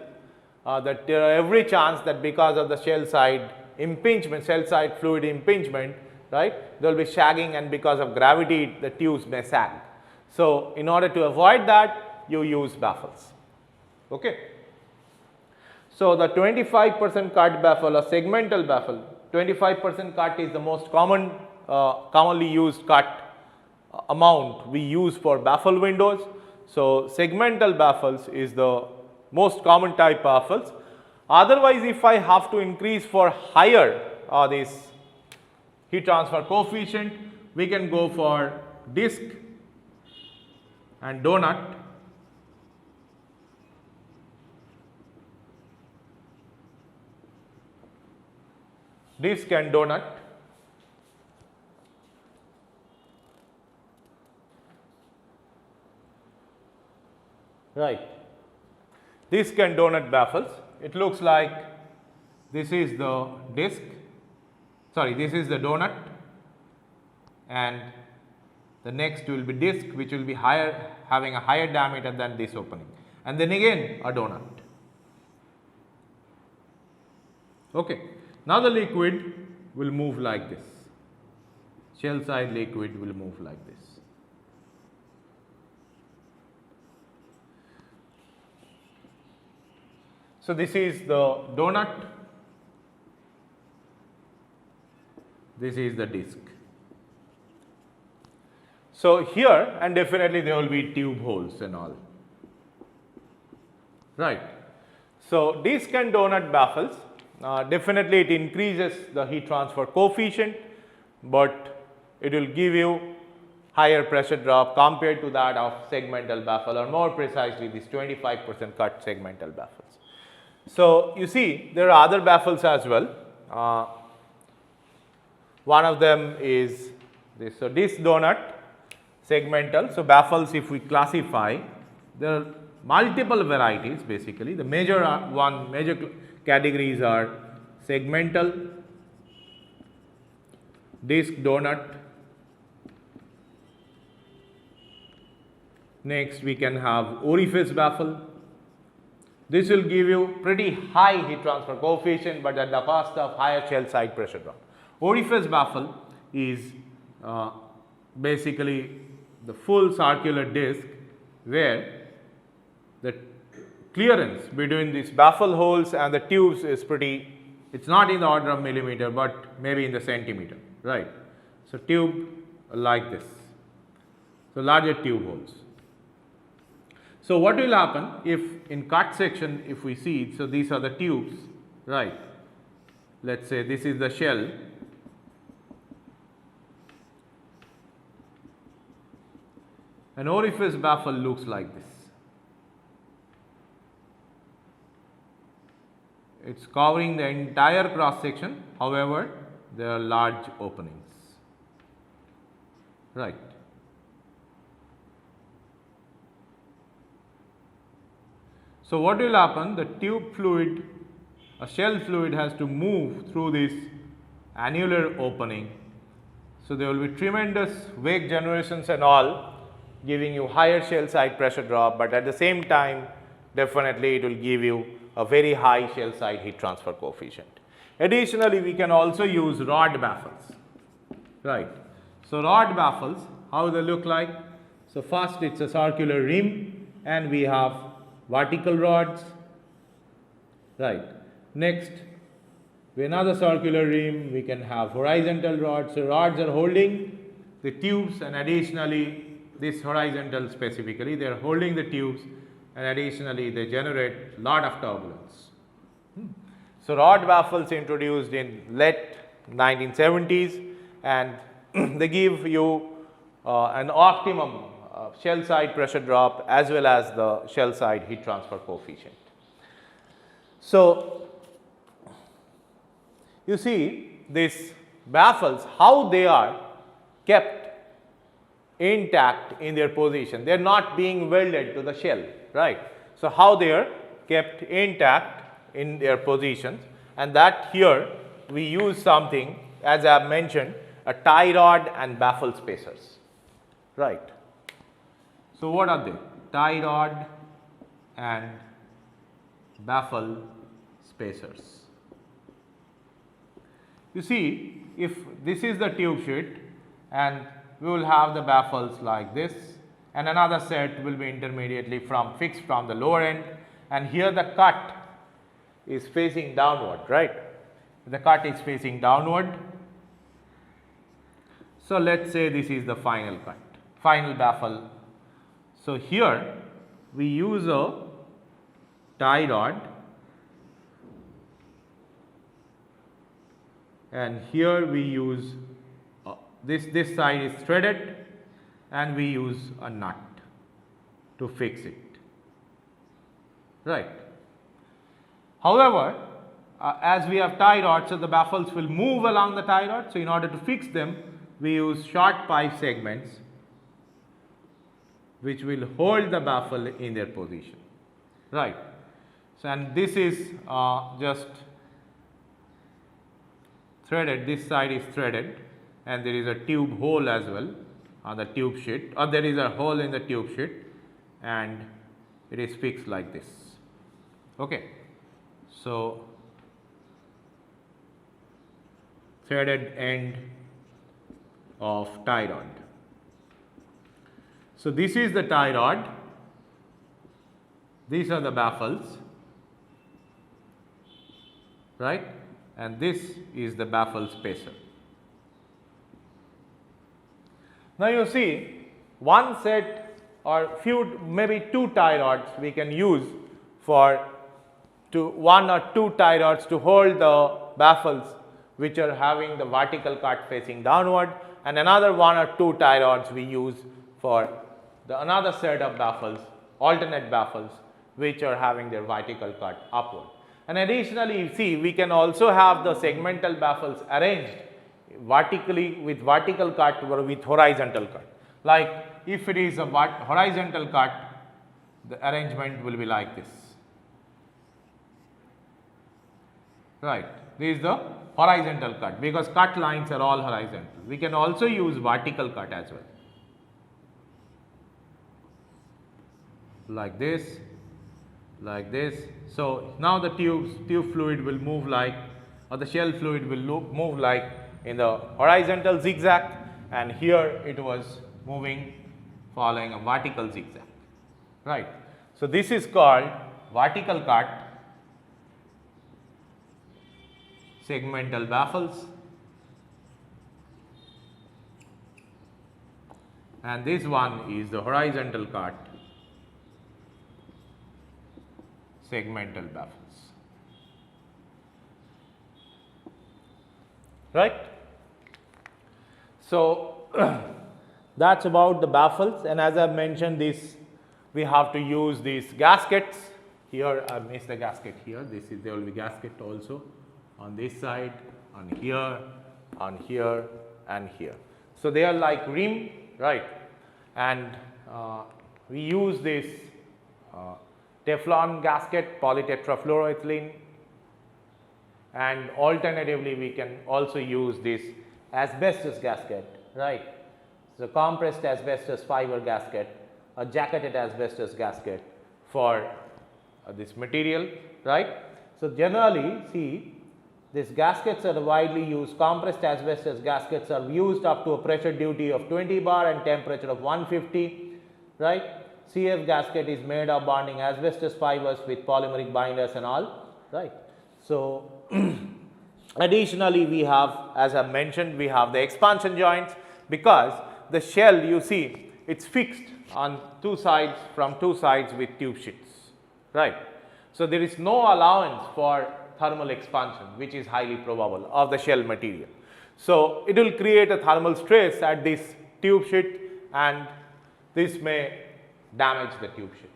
that there are every chance that because of the shell side impingement, shell side fluid impingement, right, there will be sagging, and because of gravity the tubes may sag. So, in order to avoid that, you use baffles. Okay. So, the 25% cut baffle or segmental baffle, 25% cut is the most commonly used cut amount we use for baffle windows. So, segmental baffles is the most common type baffles. Otherwise, if I have to increase for higher this heat transfer coefficient, we can go for disc and donut. Disc and donut. Right. Disc and donut baffles. It looks like this is the disc, this is the donut, and The next will be disc, which will be higher, having a higher diameter than this opening, and then again a donut. Okay. Now the liquid will move like this. Shell side liquid will move like this. So this is the donut. This is the disc. So here, and definitely there will be tube holes and all. Right. So disc and donut baffles, definitely it increases the heat transfer coefficient, but it will give you higher pressure drop compared to that of segmental baffle, or more precisely this 25% cut segmental baffles. So you see there are other baffles as well. One of them is this. So disc, donut, segmental. So baffles, if we classify, there are multiple varieties basically. The major categories are segmental, disc, donut. Next we can have Orifice baffle. This will give you pretty high heat transfer coefficient, but at the cost of higher shell side pressure drop. Orifice baffle is basically the full circular disc where the clearance between these baffle holes and the tubes is pretty, it's not in the order of millimeter, but maybe in the centimeter, right. So tube like this, so larger tube holes. So what will happen if in cut section, if we see it, so these are the tubes, right. Let us say this is the shell, an orifice baffle looks like this. It is covering the entire cross section, however, there are large openings, right. So what will happen? The tube fluid, a shell fluid has to move through this annular opening. So there will be tremendous wake generations and all, giving you higher shell side pressure drop, but at the same time definitely it will give you a very high shell side heat transfer coefficient. Additionally, we can also use rod baffles, right. So rod baffles, how they look like? So first it is a circular rim and we have vertical rods, right. Next, with another circular rim, we can have horizontal rods. So rods are holding the tubes, and additionally this horizontal specifically, they are holding the tubes, and additionally they generate lot of turbulence. So rod baffles introduced in late 1970s, and they give you an optimum shell side pressure drop as well as the shell side heat transfer coefficient. So you see these baffles, how they are kept intact in their position. They are not being welded to the shell, right. So how they are kept intact in their positions, and that here we use something, as I have mentioned, a tie rod and baffle spacers, right. So what are they? Tie rod and baffle spacers. You see, if this is the tube sheet and we will have the baffles like this, and another set will be intermediately fixed from the lower end, and here the cut is facing downward, right. The cut is facing downward. So let us say this is the final cut, final baffle. So here we use a tie rod, and here we use this side is threaded, and we use a nut to fix it, right. However, as we have tie rods, so the baffles will move along the tie rod. So in order to fix them, we use short pipe segments which will hold the baffle in their position, right. So and this is just threaded, this side is threaded, and there is a tube hole as well, on the tube sheet, or there is a hole in the tube sheet and it is fixed like this. Okay. So, threaded end of tie rod. So, this is the tie rod, these are the baffles, right, and this is the baffle spacer. Now, you see one set or few, maybe two tie rods we can use for one or two tie rods to hold the baffles which are having the vertical cut facing downward, and another one or two tie rods we use for another set of baffles, alternate baffles, which are having their vertical cut upward. And additionally, you see we can also have the segmental baffles arranged vertically with vertical cut or with horizontal cut. Like if it is a horizontal cut, the arrangement will be like this. Right, this is the horizontal cut, because cut lines are all horizontal. We can also use vertical cut as well, like this, like this. So, now the tube fluid will move like, or the shell fluid will move like in the horizontal zigzag, and here it was moving following a vertical zigzag, right. So, this is called vertical cut, segmental baffles, and this one is the horizontal cut, segmental baffles, right. So, that is about the baffles, and as I have mentioned, this we have to use these gaskets. Here I missed the gasket here, this is, there will be gasket also on this side, on here, and here. So, they are like rim, right, and we use this Teflon gasket, polytetrafluoroethylene, and alternatively we can also use this asbestos gasket, right. So, compressed asbestos fiber gasket, a jacketed asbestos gasket for this material, right. So, generally see these gaskets are widely used. Compressed asbestos gaskets are used up to a pressure duty of 20 bar and temperature of 150, right. CF gasket is made of bonding asbestos fibers with polymeric binders and all, right. So, additionally we have, as I mentioned, we have the expansion joints, because the shell you see it is fixed on two sides, from two sides with tube sheets, right. So, there is no allowance for thermal expansion, which is highly probable of the shell material. So, it will create a thermal stress at this tube sheet, and this may damage the tube sheet.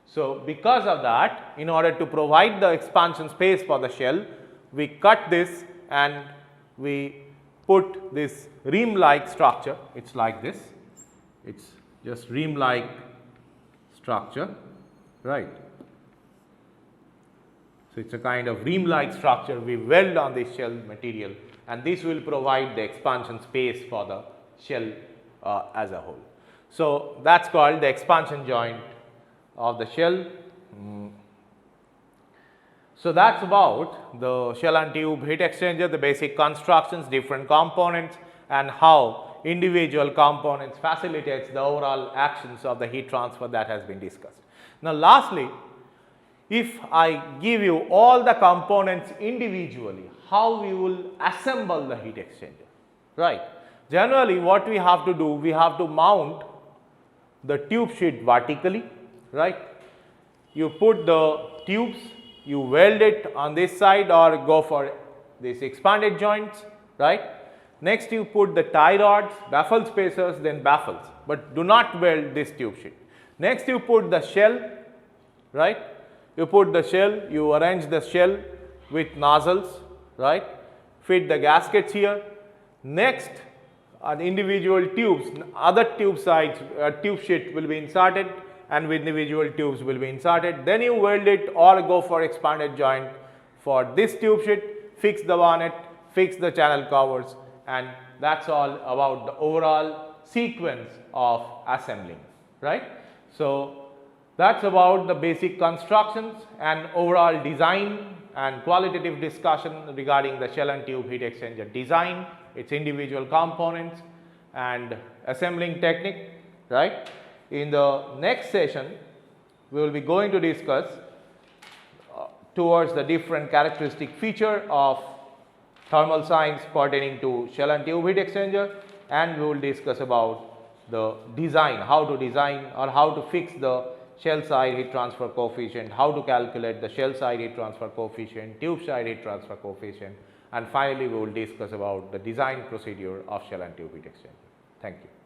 So, because of that, in order to provide the expansion space for the shell, we cut this and we put this rim like structure, it is like this, it is just rim like structure, right. So, it is a kind of rim like structure we weld on this shell material, and this will provide the expansion space for the shell as a whole. So, that is called the expansion joint of the shell. So, that is about the shell and tube heat exchanger, the basic constructions, different components, and how individual components facilitates the overall actions of the heat transfer that has been discussed. Now, lastly, if I give you all the components individually, how we will assemble the heat exchanger, right. Generally, what we have to do, we have to mount the tube sheet vertically, right. You put the tubes, you weld it on this side or go for these expanded joints, right. Next, you put the tie rods, baffle spacers, then baffles, but do not weld this tube sheet. Next, you put the shell, right. You put the shell, you arrange the shell with nozzles, right, fit the gaskets here. Next, the individual tubes, other tube sides, tube sheet will be inserted, and with individual tubes will be inserted. Then you weld it or go for expanded joint for this tube sheet, fix the bonnet, fix the channel covers, and that is all about the overall sequence of assembling, right. So, that is about the basic constructions and overall design and qualitative discussion regarding the shell and tube heat exchanger design, its individual components and assembling technique, right. In the next session, we will be going to discuss towards the different characteristic feature of thermal science pertaining to shell and tube heat exchanger, and we will discuss about the design, how to design or how to fix the shell side heat transfer coefficient, how to calculate the shell side heat transfer coefficient, tube side heat transfer coefficient, and finally we will discuss about the design procedure of shell and tube heat exchanger. Thank you.